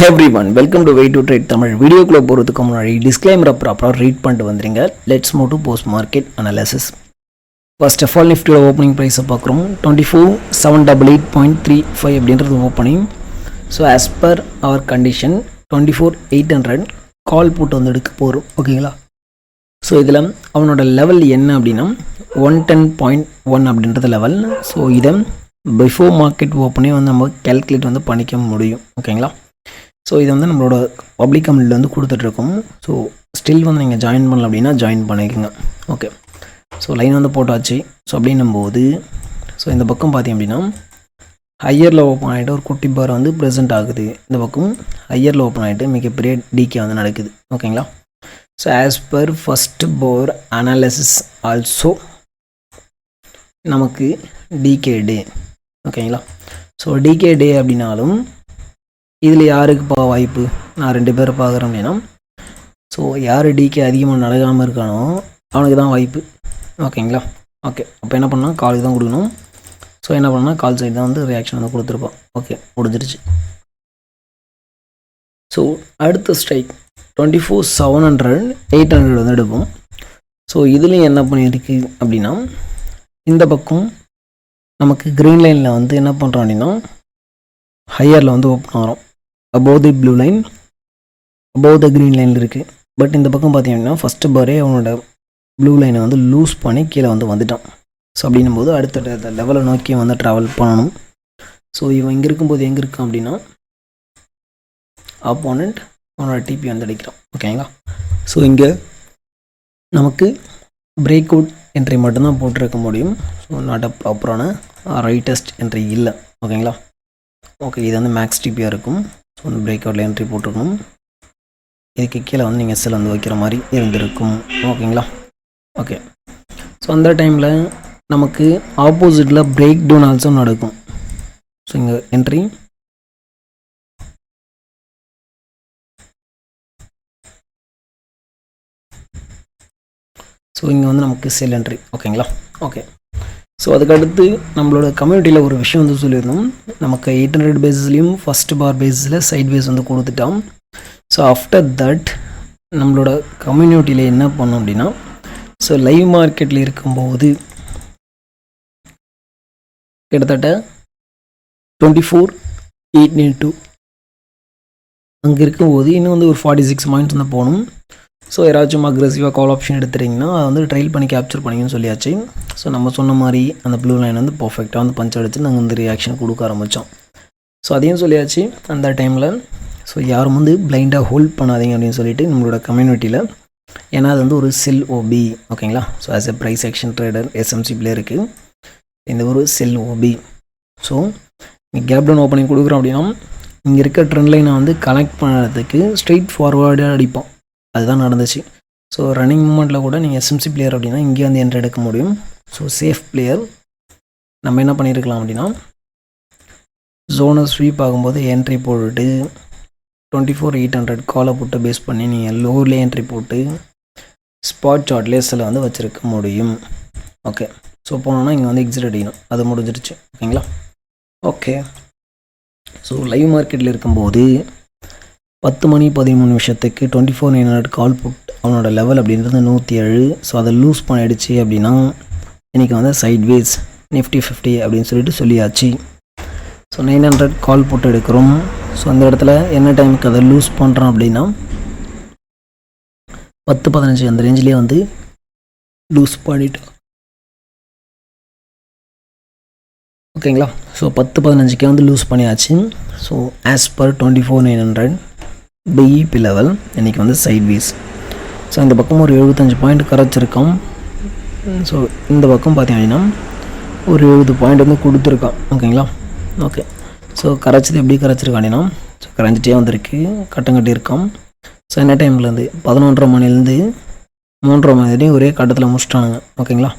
everyone, welcome to Way to Trade Tamil. வீடியோக்குள்ள போறதுக்கு முன்னாடி டிஸ்க்ளைமரை ப்ராப்பரா ரீட் பண்ணிட்டு வந்துருங்க. Let's move to post market analysis. First of all, Nifty opening price பார்க்குறோம் 24,788.35 அப்படின்றது opening. So as per our condition 24,800 கால் போட்டு வந்து எடுக்க போகிறோம். ஓகேங்களா? ஸோ இதில் அவனோட லெவல் என்ன அப்படின்னா 110.1 அப்படின்றது லெவல். ஸோ இதை பிஃபோர் மார்க்கெட் ஓப்பனே வந்து நம்ம கேல்குலேட் வந்து பண்ணிக்க முடியும். ஓகேங்களா? ஸோ இது வந்து நம்மளோட பப்ளிக் கம்பெனியில் வந்து கொடுத்துட்ருக்கோம். ஸோ ஸ்டில் வந்து நீங்கள் ஜாயின் பண்ணல அப்படின்னா ஜாயின் பண்ணிக்கோங்க. ஓகே, ஸோ லைன் வந்து போட்டாச்சு. ஸோ அப்படின்னும்போது ஸோ இந்த பக்கம் பார்த்தீங்க அப்படின்னா ஹையரில் ஓப்பன் ஆகிட்டு ஒரு குட்டி பார் வந்து ப்ரெசென்ட் ஆகுது. இந்த பக்கம் ஹையரில் ஓப்பன் ஆகிட்டு மிகப்பெரிய டிகே வந்து நடக்குது. ஓகேங்களா? So as per first four analysis also நமக்கு டிகே டே. ஓகேங்களா? ஸோ டிகே டே அப்படின்னாலும் இதில் யாருக்குப்பா வாய்ப்பு? நான் 2 பேரை பார்க்குறேன் அப்படின்னா, ஸோ யார் டிகே அதிகமாக நடக்காமல் இருக்கானோ அவனுக்கு தான் வாய்ப்பு. ஓகேங்களா? ஓகே, அப்போ என்ன பண்ணால் காலுக்கு தான் கொடுக்கணும். ஸோ என்ன பண்ணால் கால் சைடு தான் வந்து ரியாக்ஷன் வந்து கொடுத்துருப்பான். ஓகே, முடிஞ்சிருச்சு. ஸோ அடுத்த ஸ்ட்ரைக் 24,700 800 வந்து எடுப்போம். ஸோ இதுலேயும் என்ன பண்ணியிருக்கு அப்படின்னா, இந்த பக்கம் நமக்கு க்ரீன் லைனில் வந்து என்ன பண்ணுறோம் அப்படின்னா ஹையரில் வந்து ஓப்பன் ஆகிறோம். above the blue line, above the green line இருக்குது. பட் இந்த பக்கம் பார்த்தீங்கன்னா ஃபஸ்ட்டு பாரே அவனோட ப்ளூ லைனை வந்து லூஸ் பண்ணி கீழே வந்து வந்துட்டான். ஸோ அப்படின்னும் போது அடுத்த லெவலை நோக்கி வந்து ட்ராவல் பண்ணணும். ஸோ இவன் இங்கே இருக்கும்போது எங்கே இருக்கான் அப்படின்னா ஆப்போனண்ட் அவனோட டிபி வந்து அடிக்கிறான். ஓகேங்களா? ஸோ இங்கே நமக்கு பிரேக் அவுட் என்ட்ரி மட்டும்தான் போட்டிருக்க முடியும். ஸோ நாட் அ ப்ராப்பரான ரைட்டஸ்ட் என்ட்ரி இல்லை. ஓகேங்களா? ஓகே, இது வந்து மேக்ஸ் டிபியாக இருக்கும். ஸோ வந்து பிரேக் அவுட்டில் என்ட்ரி போட்டிருக்கணும். இதுக்கு கீழே வந்து நீங்கள் செல் வந்து வைக்கிற மாதிரி இருந்திருக்கும். ஓகேங்களா? ஓகே, ஸோ அந்த டைமில் நமக்கு ஆப்போசிட்டில் பிரேக் டவுன் ஆல்சோ நடக்கும். ஸோ இங்கே என்ட்ரி ஸோ இங்கே வந்து நமக்கு செல் என்ட்ரி. ஓகேங்களா? ஓகே, ஸோ அதுக்கடுத்து நம்மளோட கம்யூனிட்டியில் ஒரு விஷயம் வந்து சொல்லியிருந்தோம். நமக்கு 800 பேஸஸ்லேயும் ஃபஸ்ட் பார் பேஸில் சைட் பேஸ் வந்து கொடுத்துட்டோம். ஸோ ஆஃப்டர் தட் நம்மளோட கம்யூனிட்டியில் என்ன பண்ணோம் அப்படின்னா, ஸோ லைவ் மார்க்கெட்டில் இருக்கும்போது கிட்டத்தட்ட 24,892 அங்கே இருக்கும்போது இன்னும் வந்து ஒரு 46 பாயிண்ட்ஸ் வந்து போகணும். ஸோ யாராச்சும் அக்ரெசிவாக கால் ஆப்ஷன் எடுத்துட்டிங்கன்னா அதை வந்து ட்ரைல் பண்ணி கேப்சர் பண்ணிங்கன்னு சொல்லியாச்சு. ஸோ நம்ம சொன்ன மாதிரி அந்த ப்ளூ லைன் வந்து பர்ஃபெக்டாக வந்து பஞ்ச் அடிச்சு நாங்கள் வந்து ரியாக்ஷன் கொடுக்க ஆரம்பித்தோம். ஸோ அதையும் சொல்லியாச்சு அந்த டைமில். ஸோ யாரும் வந்து பிளைண்டாக ஹோல்ட் பண்ணாதீங்க அப்படின்னு சொல்லிட்டு நம்மளோட கம்யூனிட்டியில், ஏன்னா அது வந்து ஒரு செல் ஓபி. ஓகேங்களா? So as a price action trader SMC பிளேயருக்கு இந்த ஒரு செல் ஓபி. ஸோ இங்கே கேப் டவுன் ஓப்பனிங் கொடுக்குறோம் அப்படின்னா இங்கே இருக்க ட்ரெண்ட் லைனை வந்து கனெக்ட் பண்ணுறதுக்கு ஸ்ட்ரெயிட் ஃபார்வர்டாக அடிப்போம். அதுதான் நடந்துச்சு. ஸோ ரன்னிங் மூமெண்ட்டில் கூட நீங்கள் எஸ்எம்சி பிளேயர் அப்படின்னா இங்கே வந்து என்ட்ரி எடுக்க முடியும். ஸோ சேஃப் பிளேயர் நம்ம என்ன பண்ணியிருக்கலாம் அப்படின்னா ஜோனை ஸ்வீப் ஆகும்போது என்ட்ரி போட்டுட்டு 24,800 காலை போட்டு பேஸ் பண்ணி நீங்கள் லோவர்லேயே என்ட்ரி போட்டு ஸ்பாட் சார்ட் லேஸில் வந்து வச்சுருக்க முடியும். ஓகே, ஸோ போனோன்னா இங்கே வந்து எக்ஸிட் அடிக்கணும். அது முடிஞ்சிருச்சு. ஓகேங்களா? ஓகே, ஸோ லைவ் மார்க்கெட்டில் இருக்கும்போது 10:13 24,900 கால் புட் அவனோட லெவல் அப்படின்றது 107. ஸோ அதை லூஸ் பண்ணிடுச்சு அப்படின்னா இன்றைக்கி வந்து சைட் வேஸ் நிஃப்டி 50 அப்படின்னு சொல்லிட்டு சொல்லியாச்சு. ஸோ 900 கால் போட்டு எடுக்கிறோம். ஸோ அந்த இடத்துல என்ன டைமுக்கு அதை லூஸ் பண்ணுறோம் அப்படின்னா 10-15 அந்த ரேஞ்சிலே வந்து லூஸ் பண்ணிட்டோம். ஓகேங்களா? ஸோ 10-15 வந்து லூஸ் பண்ணியாச்சு. So as per 24,900 PIB level இன்றைக்கி வந்து சைட் வீஸ். ஸோ இந்த பக்கம் ஒரு 75 பாயிண்ட் கரைச்சிருக்கோம். ஸோ இந்த பக்கம் பார்த்தீங்கன்னா ஒரு 70 பாயிண்ட் வந்து கொடுத்துருக்கான். ஓகேங்களா? ஓகே, ஸோ கரைச்சது எப்படி கரைச்சிருக்கான் அப்படின்னா, ஸோ கரைஞ்சிட்டே வந்திருக்கு, கட்டம் கட்டியிருக்கோம். ஸோ என்ன டைம்லேருந்து 11:30 மணிலேருந்து 3:30 மணி வரையும் ஒரே கட்டத்தில் முடிச்சிட்டானுங்க. ஓகேங்களா?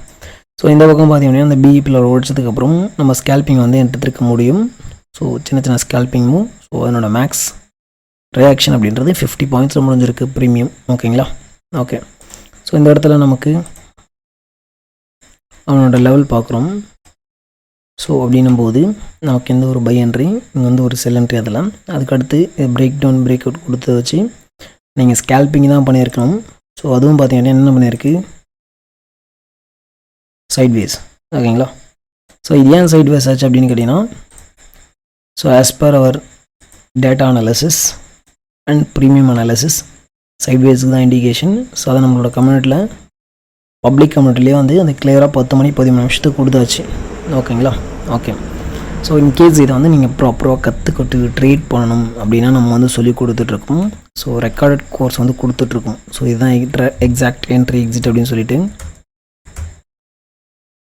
ஸோ இந்த பக்கம் பார்த்தீங்கன்னா அந்த பிஇபியில் ஓடிச்சதுக்கப்புறம் நம்ம ஸ்கேல்பிங் வந்து எடுத்துருக்க முடியும். ஸோ சின்ன ஸ்கேல்பிங்கும். ஸோ அதனோட மேக்ஸ் ரியாக்ஷன் அப்படின்றது 50 பாயிண்ட்ஸில் முடிஞ்சிருக்கு ப்ரீமியம். ஓகேங்களா? ஓகே, ஸோ இந்த இடத்துல நமக்கு அவனோட லெவல் பார்க்குறோம். ஸோ அப்படின்னும்போது நமக்கு எந்த ஒரு பை என்ட்ரி இங்கே வந்து ஒரு செல் என்ட்ரி அதில் அதுக்கடுத்து பிரேக் டவுன் பிரேக் அவுட் கொடுத்து வச்சு நீங்கள் ஸ்கேல்பிங் தான் பண்ணியிருக்கணும். ஸோ அதுவும் பார்த்தீங்கன்னா என்ன பண்ணியிருக்கு, சைட்வேஸ். ஓகேங்களா. ஸோ இது ஏன் சைட்வேஸ் ஆச்சு அப்படின்னு கேட்டிங்கன்னா, so as per our data analysis and premium analysis சைட்வேஸுக்கு தான் இண்டிகேஷன். ஸோ அதை நம்மளோட கம்யூனிட்டியில் பப்ளிக் கம்யூனிட்டிலே வந்து அந்த கிளியராக 10 மணி 13 நிமிஷத்துக்கு கொடுத்தாச்சு. ஓகேங்களா. ஓகே. ஸோ இன்கேஸ் இதை வந்து நீங்கள் ப்ராப்பராக கற்றுக்கிட்டு ட்ரேட் பண்ணணும் அப்படின்னா நம்ம வந்து சொல்லி கொடுத்துட்ருக்கோம். ஸோ ரெக்கார்டட் கோர்ஸ் வந்து கொடுத்துட்ருக்கோம். ஸோ இதுதான் எக்ஸாக்ட் என்ட்ரி எக்ஸிட் அப்படின்னு சொல்லிட்டு